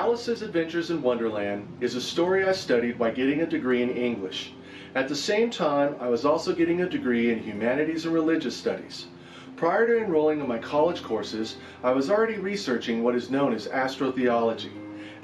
Alice's Adventures in Wonderland is a story I studied while getting a degree in English. At the same time, I was also getting a degree in Humanities and Religious Studies. Prior to enrolling in my college courses, I was already researching what is known as astrotheology.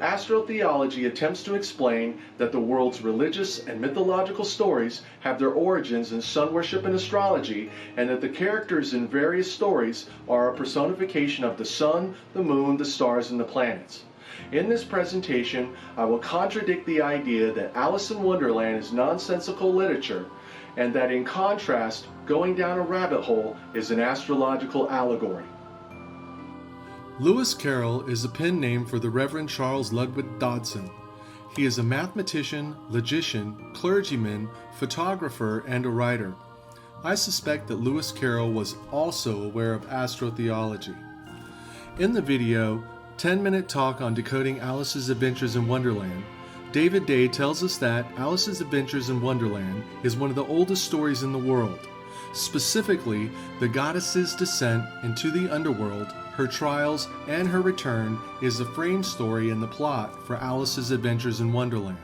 Astrotheology attempts to explain that the world's religious and mythological stories have their origins in sun worship and astrology, and that the characters in various stories are a personification of the sun, the moon, the stars, and the planets. In this presentation, I will contradict the idea that Alice in Wonderland is nonsensical literature, and that in contrast, going down a rabbit hole is an astrological allegory. Lewis Carroll is a pen name for the Reverend Charles Ludwig Dodson. He is a mathematician, logician, clergyman, photographer, and a writer. I suspect that Lewis Carroll was also aware of astrotheology. In the video, 10-minute talk on decoding Alice's Adventures in Wonderland, David Day tells us that Alice's Adventures in Wonderland is one of the oldest stories in the world. Specifically, the goddess's descent into the underworld, her trials, and her return is the frame story and the plot for Alice's Adventures in Wonderland.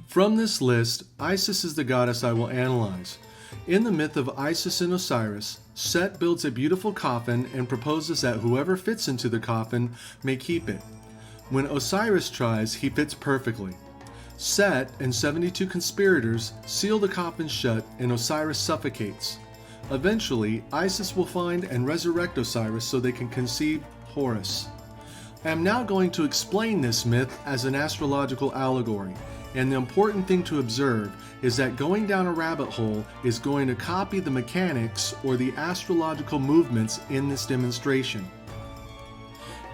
From this list, Isis is the goddess I will analyze. In the myth of Isis and Osiris, Set builds a beautiful coffin and proposes that whoever fits into the coffin may keep it. When Osiris tries, he fits perfectly. Set and 72 conspirators seal the coffin shut and Osiris suffocates. Eventually, Isis will find and resurrect Osiris so they can conceive Horus. I am now going to explain this myth as an astrological allegory, and the important thing to observe is that going down a rabbit hole is going to copy the mechanics or the astrological movements in this demonstration.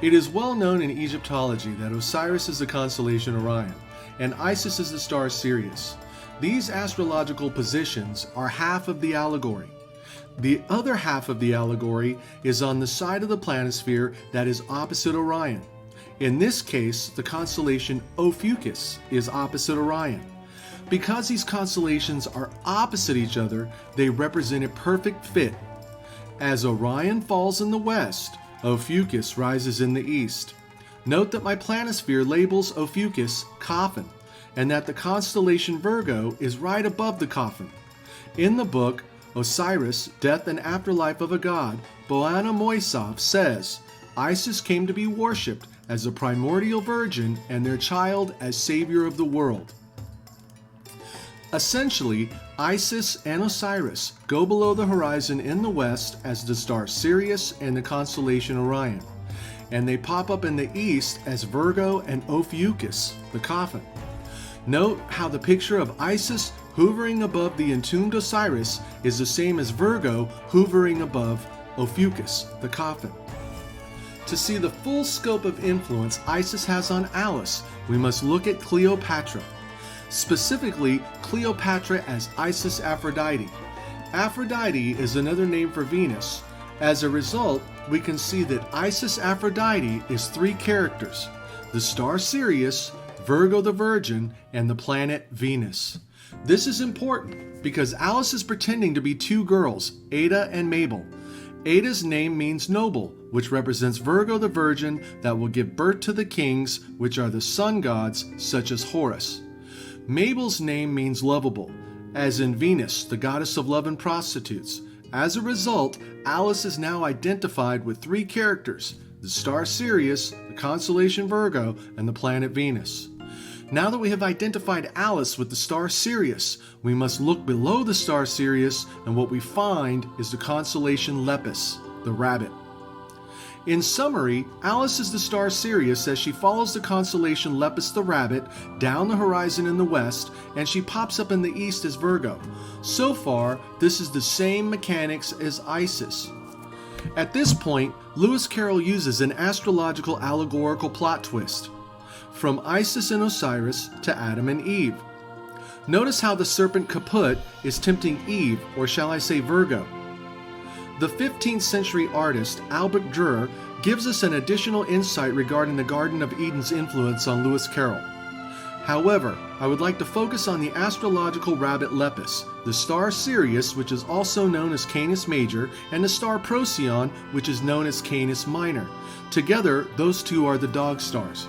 It is well known in Egyptology that Osiris is the constellation Orion, and Isis is the star Sirius. These astrological positions are half of the allegory. The other half of the allegory is on the side of the planisphere that is opposite Orion. In this case, the constellation Ophiuchus is opposite Orion. Because these constellations are opposite each other, they represent a perfect fit. As Orion falls in the west, Ophiuchus rises in the east. Note that my planisphere labels Ophiuchus coffin, and that the constellation Virgo is right above the coffin. In the book, Osiris, Death and Afterlife of a God, Boana Moisov says, Isis came to be worshipped as a primordial virgin and their child as savior of the world. Essentially, Isis and Osiris go below the horizon in the west as the star Sirius and the constellation Orion, and they pop up in the east as Virgo and Ophiuchus, the coffin. Note how the picture of Isis hovering above the entombed Osiris is the same as Virgo hovering above Ophiuchus, the coffin. To see the full scope of influence Isis has on Alice, we must look at Cleopatra. Specifically, Cleopatra as Isis Aphrodite. Aphrodite is another name for Venus. As a result, we can see that Isis Aphrodite is three characters: the star Sirius, Virgo the Virgin, and the planet Venus. This is important because Alice is pretending to be two girls, Ada and Mabel. Ada's name means noble, which represents Virgo the Virgin that will give birth to the kings, which are the sun gods such as Horus. Mabel's name means lovable, as in Venus, the goddess of love and prostitutes. As a result, Alice is now identified with three characters: the star Sirius, the constellation Virgo, and the planet Venus. Now that we have identified Alice with the star Sirius, we must look below the star Sirius, and what we find is the constellation Lepus, the rabbit. In summary, Alice is the star Sirius as she follows the constellation Lepus the rabbit down the horizon in the west, and she pops up in the east as Virgo. So far, this is the same mechanics as Isis. At this point, Lewis Carroll uses an astrological allegorical plot twist. From Isis and Osiris to Adam and Eve. Notice how the serpent Kaput is tempting Eve, or shall I say Virgo. The 15th century artist Albert Dürer gives us an additional insight regarding the Garden of Eden's influence on Lewis Carroll. However, I would like to focus on the astrological rabbit Lepus, the star Sirius, which is also known as Canis Major, and the star Procyon, which is known as Canis Minor. Together, those two are the dog stars.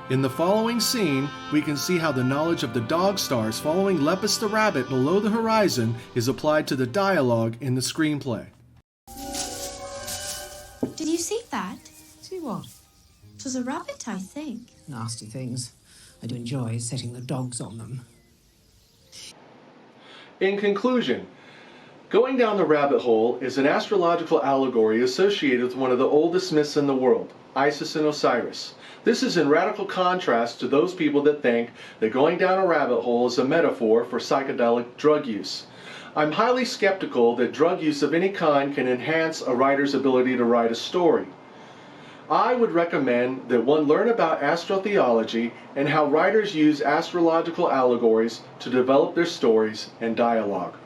In the following scene, we can see how the knowledge of the dog stars following Lepus the rabbit below the horizon is applied to the dialogue in the screenplay. Did you see that? See what? It was a rabbit, I think. Nasty things. I do enjoy setting the dogs on them. In conclusion, Going Down the Rabbit Hole is an astrological allegory associated with one of the oldest myths in the world, Isis and Osiris. This is in radical contrast to those people that think that going down a rabbit hole is a metaphor for psychedelic drug use. I'm highly skeptical that drug use of any kind can enhance a writer's ability to write a story. I would recommend that one learn about astrotheology and how writers use astrological allegories to develop their stories and dialogue.